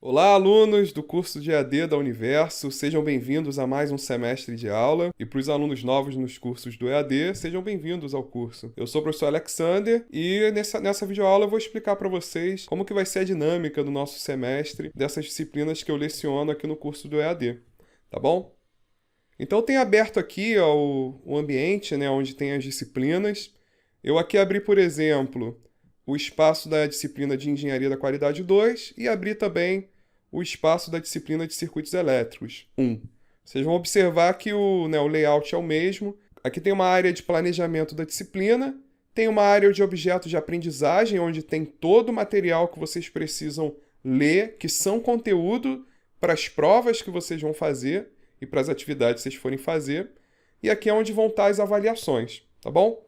Olá, alunos do curso de EAD da Universo, sejam bem-vindos a mais um semestre de aula. E para os alunos novos nos cursos do EAD, sejam bem-vindos ao curso. Eu sou o professor Alexander e nessa videoaula eu vou explicar para vocês como que vai ser a dinâmica do nosso semestre dessas disciplinas que eu leciono aqui no curso do EAD, tá bom? Então, eu tenho aberto aqui ó, o ambiente, né, onde tem as disciplinas. Eu aqui abri, por exemplo, o espaço da disciplina de Engenharia da Qualidade 2 e abri também o espaço da disciplina de Circuitos Elétricos 1. Vocês vão observar que o layout é o mesmo. Aqui tem uma área de planejamento da disciplina, tem uma área de objetos de aprendizagem, onde tem todo o material que vocês precisam ler, que são conteúdo para as provas que vocês vão fazer e para as atividades que vocês forem fazer. E aqui é onde vão estar as avaliações, tá bom?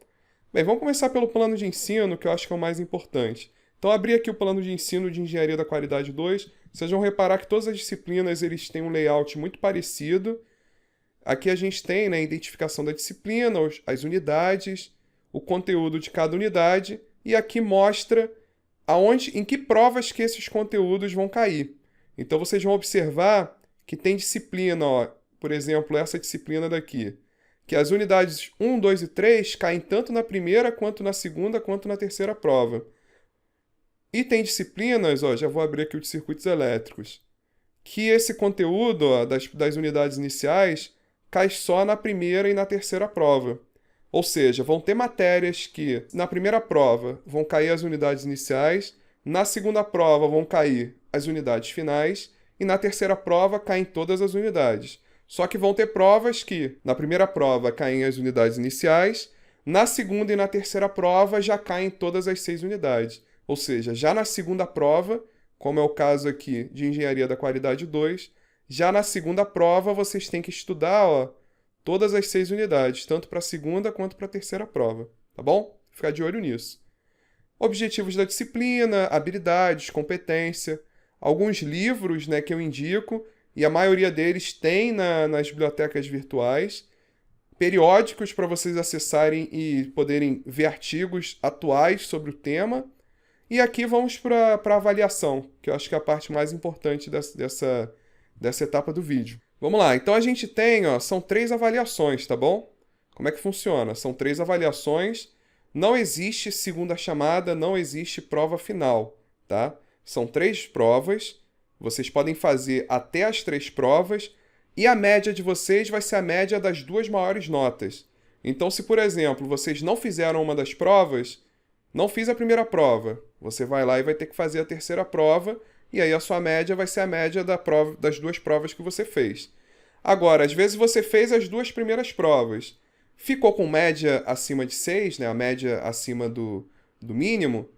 Bem, vamos começar pelo plano de ensino, que eu acho que é o mais importante. Então, abri aqui o plano de ensino de Engenharia da Qualidade 2. Vocês vão reparar que todas as disciplinas eles têm um layout muito parecido. Aqui a gente tem, né, a identificação da disciplina, as unidades, o conteúdo de cada unidade, e aqui mostra em que provas que esses conteúdos vão cair. Então, vocês vão observar que tem disciplina, ó, por exemplo, essa disciplina daqui, que as unidades 1, 2 e 3 caem tanto na primeira, quanto na segunda, quanto na terceira prova. E tem disciplinas, ó, já vou abrir aqui o de circuitos elétricos, que esse conteúdo ó, das unidades iniciais cai só na primeira e na terceira prova. Ou seja, vão ter matérias que na primeira prova vão cair as unidades iniciais, na segunda prova vão cair as unidades finais e na terceira prova caem todas as unidades. Só que vão ter provas que na primeira prova caem as unidades iniciais, na segunda e na terceira prova já caem todas as 6 unidades. Ou seja, já na segunda prova, como é o caso aqui de Engenharia da Qualidade 2, já na segunda prova vocês têm que estudar ó, todas as 6 unidades, tanto para a segunda quanto para a terceira prova, tá bom? Ficar de olho nisso. Objetivos da disciplina, habilidades, competência, alguns livros né, que eu indico, e a maioria deles tem nas bibliotecas virtuais, periódicos para vocês acessarem e poderem ver artigos atuais sobre o tema. E aqui vamos para a avaliação, que eu acho que é a parte mais importante dessa etapa do vídeo. Vamos lá, então a gente tem, ó, são 3 avaliações, tá bom? Como é que funciona? São 3 avaliações, não existe segunda chamada, não existe prova final, tá? São 3 provas, vocês podem fazer até as 3 provas, e a média de vocês vai ser a média das 2 maiores notas. Então, se por exemplo, vocês não fizeram uma das provas, não fiz a primeira prova, você vai lá e vai ter que fazer a terceira prova, e aí a sua média vai ser a média das 2 provas que você fez. Agora, às vezes você fez as 2 primeiras provas, ficou com média acima de 6, né, a média acima do mínimo,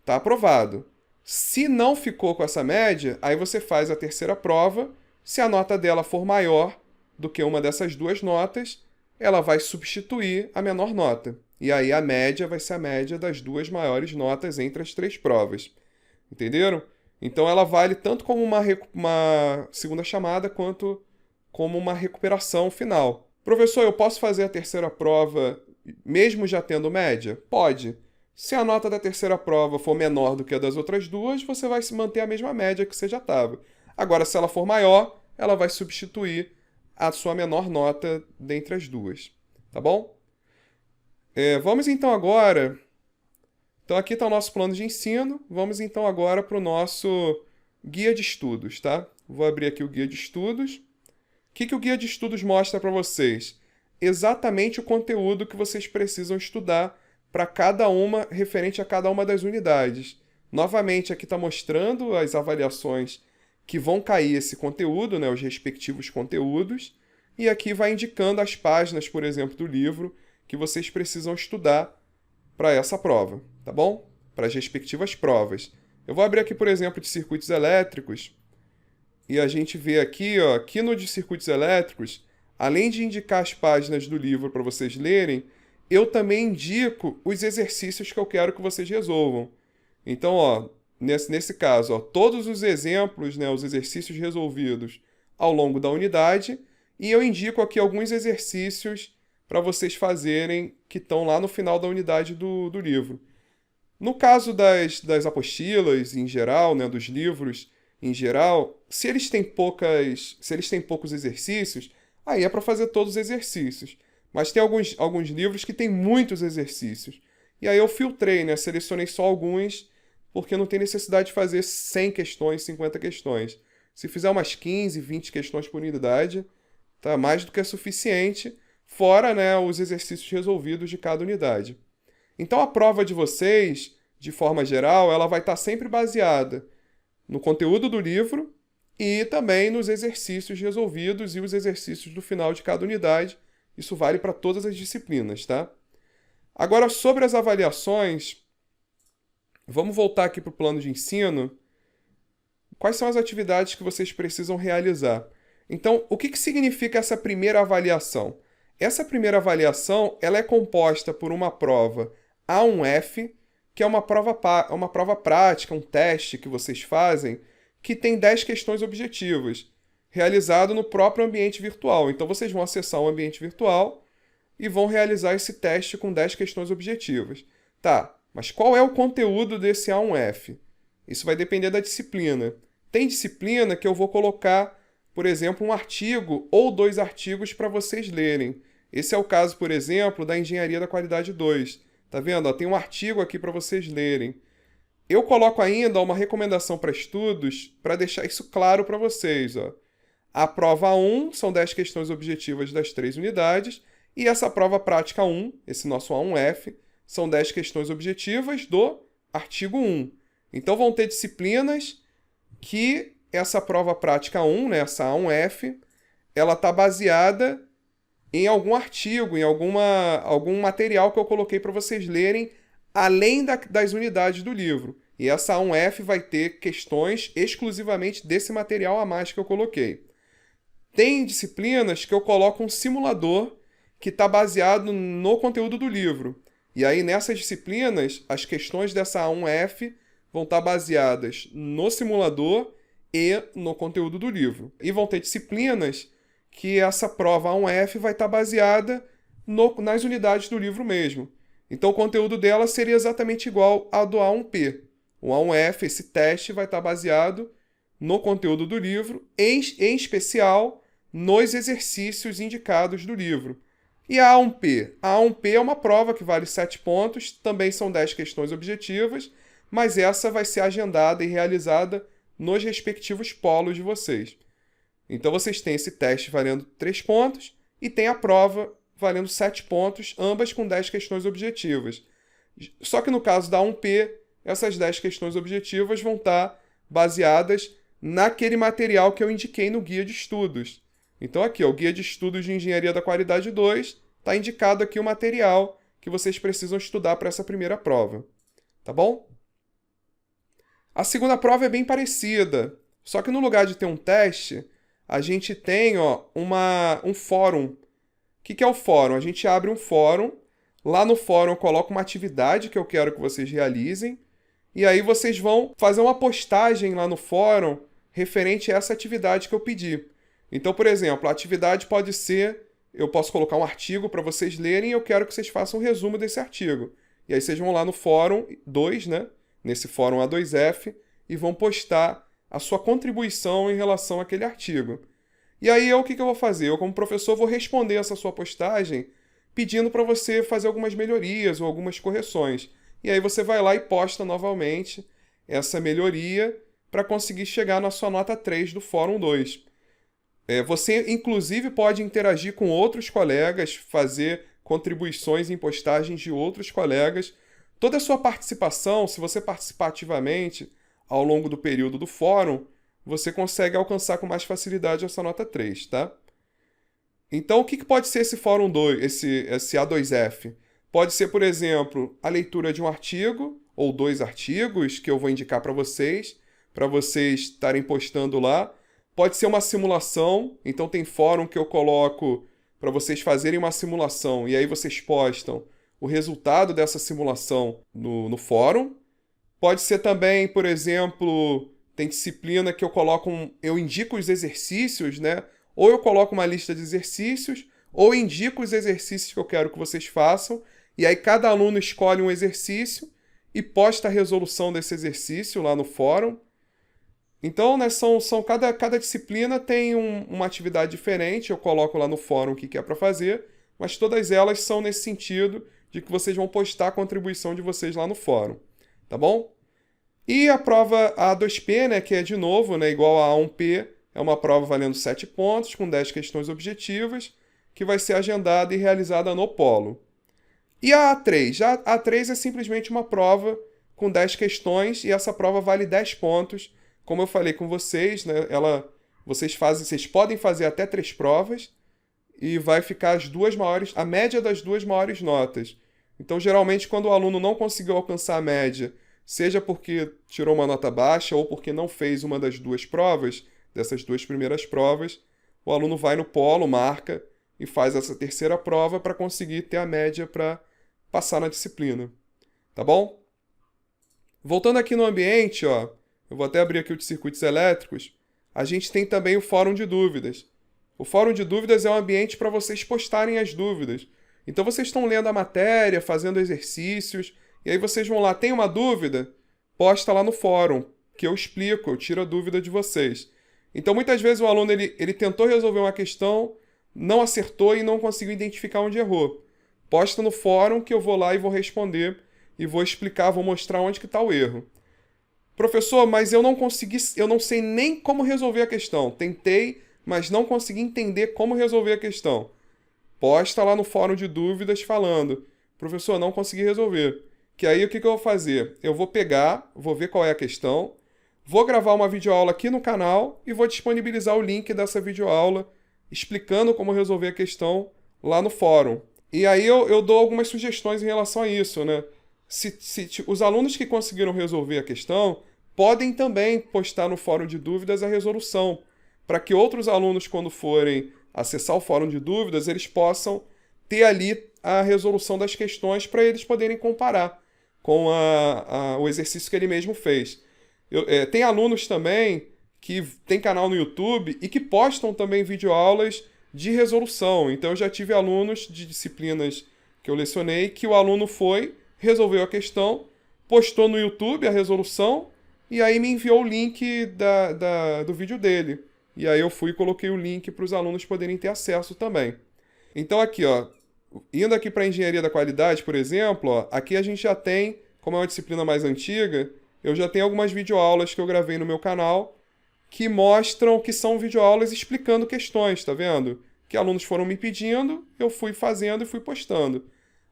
tá aprovado. Se não ficou com essa média, aí você faz a terceira prova, se a nota dela for maior do que uma dessas 2 notas, ela vai substituir a menor nota. E aí a média vai ser a média das 2 maiores notas entre as 3 provas. Entenderam? Então ela vale tanto como uma segunda chamada quanto como uma recuperação final. Professor, eu posso fazer a terceira prova mesmo já tendo média? Pode. Se a nota da terceira prova for menor do que a das outras 2, você vai se manter a mesma média que você já estava. Agora, se ela for maior, ela vai substituir a sua menor nota dentre as 2. Tá bom? Vamos então agora. Então aqui está o nosso plano de ensino. Vamos então agora para o nosso guia de estudos, tá? Vou abrir aqui o guia de estudos. O que o guia de estudos mostra para vocês? Exatamente o conteúdo que vocês precisam estudar para cada uma, referente a cada uma das unidades. Novamente, aqui está mostrando as avaliações que vão cair esse conteúdo, né, os respectivos conteúdos, e aqui vai indicando as páginas, por exemplo, do livro que vocês precisam estudar para essa prova, tá bom? Para as respectivas provas. Eu vou abrir aqui, por exemplo, de circuitos elétricos, e a gente vê aqui, ó, aqui no de circuitos elétricos, além de indicar as páginas do livro para vocês lerem, eu também indico os exercícios que eu quero que vocês resolvam. Então, ó, nesse caso, ó, todos os exemplos, né, os exercícios resolvidos ao longo da unidade, e eu indico aqui alguns exercícios para vocês fazerem que estão lá no final da unidade do livro. No caso das apostilas, em geral, né, dos livros, em geral, se eles têm poucos exercícios, aí é para fazer todos os exercícios. Mas tem alguns livros que têm muitos exercícios. E aí eu filtrei, né? Selecionei só alguns, porque não tem necessidade de fazer 100 questões, 50 questões. Se fizer umas 15, 20 questões por unidade, tá mais do que suficiente, fora, né, os exercícios resolvidos de cada unidade. Então a prova de vocês, de forma geral, ela vai estar sempre baseada no conteúdo do livro e também nos exercícios resolvidos e os exercícios do final de cada unidade. Isso vale para todas as disciplinas, tá? Agora, sobre as avaliações, vamos voltar aqui para o plano de ensino. Quais são as atividades que vocês precisam realizar? Então, o que significa essa primeira avaliação? Essa primeira avaliação ela é composta por uma prova A1F, que é uma prova prática, um teste que vocês fazem, que tem 10 questões objetivas, realizado no próprio ambiente virtual. Então, vocês vão acessar o ambiente virtual e vão realizar esse teste com 10 questões objetivas. Tá, mas qual é o conteúdo desse A1F? Isso vai depender da disciplina. Tem disciplina que eu vou colocar, por exemplo, um artigo ou 2 artigos para vocês lerem. Esse é o caso, por exemplo, da Engenharia da Qualidade 2. Tá vendo? Ó, tem um artigo aqui para vocês lerem. Eu coloco ainda uma recomendação para estudos para deixar isso claro para vocês. Ó. A prova 1 são 10 questões objetivas das 3 unidades e essa prova prática 1, esse nosso A1F, são 10 questões objetivas do artigo 1. Então vão ter disciplinas que essa prova prática 1, né, essa A1F, ela está baseada em algum artigo, em algum material que eu coloquei para vocês lerem, além das unidades do livro. E essa A1F vai ter questões exclusivamente desse material a mais que eu coloquei. Tem disciplinas que eu coloco um simulador que está baseado no conteúdo do livro. E aí, nessas disciplinas, as questões dessa A1F vão estar baseadas no simulador e no conteúdo do livro. E vão ter disciplinas que essa prova A1F vai estar baseada nas unidades do livro mesmo. Então, o conteúdo dela seria exatamente igual ao do A1P. O A1F, esse teste, vai estar baseado no conteúdo do livro, em especial nos exercícios indicados do livro. E a A1P? A A1P é uma prova que vale 7 pontos, também são 10 questões objetivas, mas essa vai ser agendada e realizada nos respectivos polos de vocês. Então vocês têm esse teste valendo 3 pontos e tem a prova valendo 7 pontos, ambas com 10 questões objetivas. Só que no caso da A1P, essas 10 questões objetivas vão estar baseadas naquele material que eu indiquei no guia de estudos. Então aqui, ó, o guia de estudos de Engenharia da Qualidade 2, está indicado aqui o material que vocês precisam estudar para essa primeira prova. Tá bom? A segunda prova é bem parecida, só que no lugar de ter um teste, a gente tem, ó, um fórum. O que é o fórum? A gente abre um fórum, lá no fórum eu coloco uma atividade que eu quero que vocês realizem, e aí vocês vão fazer uma postagem lá no fórum referente a essa atividade que eu pedi. Então, por exemplo, a atividade pode ser, eu posso colocar um artigo para vocês lerem e eu quero que vocês façam um resumo desse artigo. E aí vocês vão lá no fórum 2, né? Nesse fórum A2F, e vão postar a sua contribuição em relação àquele artigo. E aí, o que eu vou fazer? Eu, como professor, vou responder essa sua postagem pedindo para você fazer algumas melhorias ou algumas correções. E aí você vai lá e posta novamente essa melhoria para conseguir chegar na sua nota 3 do Fórum 2. Você, inclusive, pode interagir com outros colegas, fazer contribuições em postagens de outros colegas. Toda a sua participação, se você participar ativamente ao longo do período do fórum, você consegue alcançar com mais facilidade essa nota 3, tá? Então, o que pode ser esse Fórum 2, esse A2F? Pode ser, por exemplo, a leitura de um artigo ou 2 artigos que eu vou indicar para vocês estarem postando lá. Pode ser uma simulação, então tem fórum que eu coloco para vocês fazerem uma simulação e aí vocês postam o resultado dessa simulação no fórum. Pode ser também, por exemplo, tem disciplina que eu indico os exercícios, né? Ou eu coloco uma lista de exercícios, ou indico os exercícios que eu quero que vocês façam, e aí cada aluno escolhe um exercício e posta a resolução desse exercício lá no fórum. Então, né, cada disciplina tem uma atividade diferente, eu coloco lá no fórum o que é para fazer, mas todas elas são nesse sentido de que vocês vão postar a contribuição de vocês lá no fórum, tá bom? E a prova A2P, né, que é de novo, né, igual a A1P, é uma prova valendo 7 pontos, com 10 questões objetivas, que vai ser agendada e realizada no Polo. E a A3? A A3 é simplesmente uma prova com 10 questões, e essa prova vale 10 pontos. Como eu falei com vocês, né, vocês podem fazer até 3 provas, e vai ficar a média das duas maiores notas. Então, geralmente, quando o aluno não conseguiu alcançar a média, seja porque tirou uma nota baixa ou porque não fez uma das duas provas, dessas duas primeiras provas, o aluno vai no polo, marca e faz essa terceira prova para conseguir ter a média para passar na disciplina. Tá bom? Voltando aqui no ambiente, ó, eu vou até abrir aqui o de circuitos elétricos, a gente tem também o fórum de dúvidas. O fórum de dúvidas é um ambiente para vocês postarem as dúvidas. Então vocês estão lendo a matéria, fazendo exercícios, e aí vocês vão lá, tem uma dúvida? Posta lá no fórum, que eu explico, eu tiro a dúvida de vocês. Então muitas vezes o aluno ele tentou resolver uma questão, não acertou e não conseguiu identificar onde errou. Posta no fórum que eu vou lá e vou responder, e vou explicar, vou mostrar onde que está o erro. Professor, mas eu não sei nem como resolver a questão. Tentei, mas não consegui entender como resolver a questão. Posta lá no fórum de dúvidas falando, professor, não consegui resolver. Que aí o que eu vou fazer? Eu vou pegar, vou ver qual é a questão, vou gravar uma videoaula aqui no canal e vou disponibilizar o link dessa videoaula explicando como resolver a questão lá no fórum. E aí eu dou algumas sugestões em relação a isso, né? Os alunos que conseguiram resolver a questão podem também postar no fórum de dúvidas a resolução, para que outros alunos, quando forem acessar o fórum de dúvidas, eles possam ter ali a resolução das questões para eles poderem comparar com o exercício que ele mesmo fez. Tem alunos também que têm canal no YouTube e que postam também videoaulas de resolução. Então eu já tive alunos de disciplinas que eu lecionei que o aluno resolveu a questão, postou no YouTube a resolução e aí me enviou o link do vídeo dele. E aí eu fui e coloquei o link para os alunos poderem ter acesso também. Então aqui, ó, indo aqui para a engenharia da qualidade, por exemplo, ó, aqui a gente já tem, como é uma disciplina mais antiga, eu já tenho algumas videoaulas que eu gravei no meu canal que mostram que são videoaulas explicando questões, tá vendo? Que alunos foram me pedindo, eu fui fazendo e fui postando.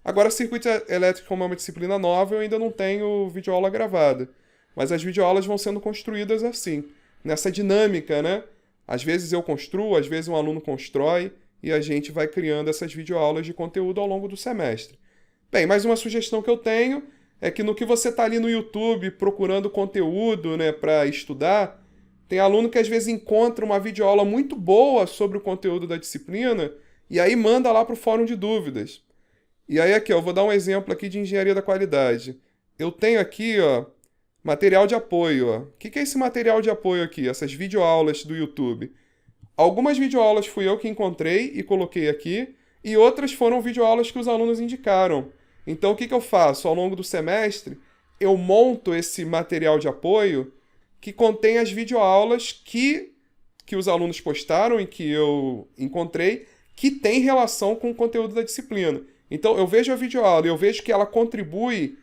Agora, circuito elétrico, como é uma disciplina nova, eu ainda não tenho videoaula gravada. Mas as videoaulas vão sendo construídas assim, nessa dinâmica, né? Às vezes eu construo, às vezes um aluno constrói, e a gente vai criando essas videoaulas de conteúdo ao longo do semestre. Bem, mais uma sugestão que eu tenho é que no que você está ali no YouTube procurando conteúdo, né, para estudar, tem aluno que às vezes encontra uma videoaula muito boa sobre o conteúdo da disciplina e aí manda lá para o fórum de dúvidas. E aí aqui, ó, eu vou dar um exemplo aqui de engenharia da qualidade. Eu tenho aqui, ó, material de apoio. Ó. O que é esse material de apoio aqui? Essas videoaulas do YouTube. Algumas videoaulas fui eu que encontrei e coloquei aqui, e outras foram videoaulas que os alunos indicaram. Então, o que eu faço? Ao longo do semestre, eu monto esse material de apoio que contém as videoaulas que os alunos postaram e que eu encontrei, que tem relação com o conteúdo da disciplina. Então, eu vejo a videoaula e eu vejo que ela contribui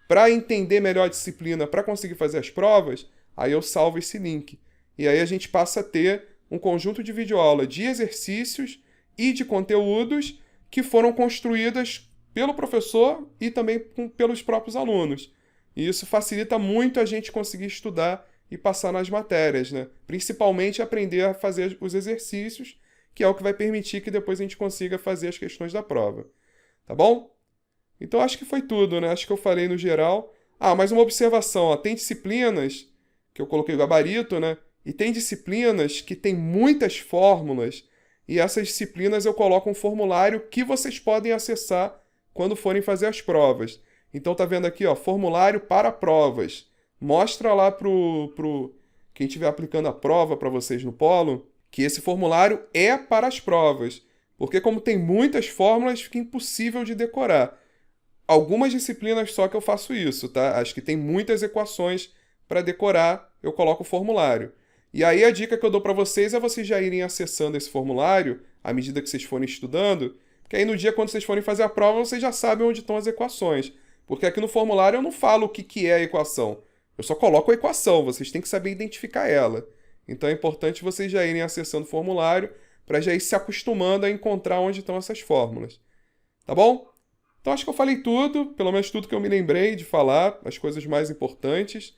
para entender melhor a disciplina, para conseguir fazer as provas, aí eu salvo esse link. E aí a gente passa a ter um conjunto de videoaula de exercícios e de conteúdos que foram construídas pelo professor e também pelos próprios alunos. E isso facilita muito a gente conseguir estudar e passar nas matérias, né? Principalmente aprender a fazer os exercícios, que é o que vai permitir que depois a gente consiga fazer as questões da prova. Tá bom? Então acho que foi tudo, né? Acho que eu falei no geral. Ah, mais uma observação, ó. Tem disciplinas, que eu coloquei o gabarito, né? E tem disciplinas que tem muitas fórmulas, e essas disciplinas eu coloco um formulário que vocês podem acessar quando forem fazer as provas. Então tá vendo aqui, ó, formulário para provas. Mostra lá pro quem estiver aplicando a prova para vocês no Polo, que esse formulário é para as provas. Porque como tem muitas fórmulas, fica impossível de decorar. Algumas disciplinas só que eu faço isso, tá? Acho que tem muitas equações para decorar, eu coloco o formulário. E aí a dica que eu dou para vocês é vocês já irem acessando esse formulário à medida que vocês forem estudando, que aí no dia quando vocês forem fazer a prova, vocês já sabem onde estão as equações. Porque aqui no formulário eu não falo o que é a equação. Eu só coloco a equação, vocês têm que saber identificar ela. Então é importante vocês já irem acessando o formulário para já ir se acostumando a encontrar onde estão essas fórmulas. Tá bom? Então acho que eu falei tudo, pelo menos tudo que eu me lembrei de falar, as coisas mais importantes.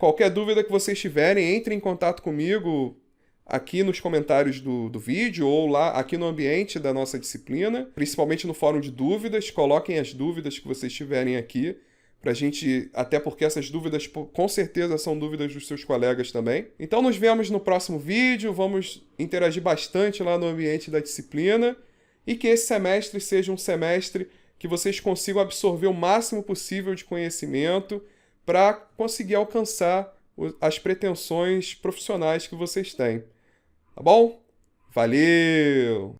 Qualquer dúvida que vocês tiverem, entrem em contato comigo aqui nos comentários do vídeo ou lá aqui no ambiente da nossa disciplina, principalmente no fórum de dúvidas. Coloquem as dúvidas que vocês tiverem aqui, pra gente, até porque essas dúvidas com certeza são dúvidas dos seus colegas também. Então nos vemos no próximo vídeo, vamos interagir bastante lá no ambiente da disciplina e que esse semestre seja um semestre que vocês consigam absorver o máximo possível de conhecimento para conseguir alcançar as pretensões profissionais que vocês têm. Tá bom? Valeu!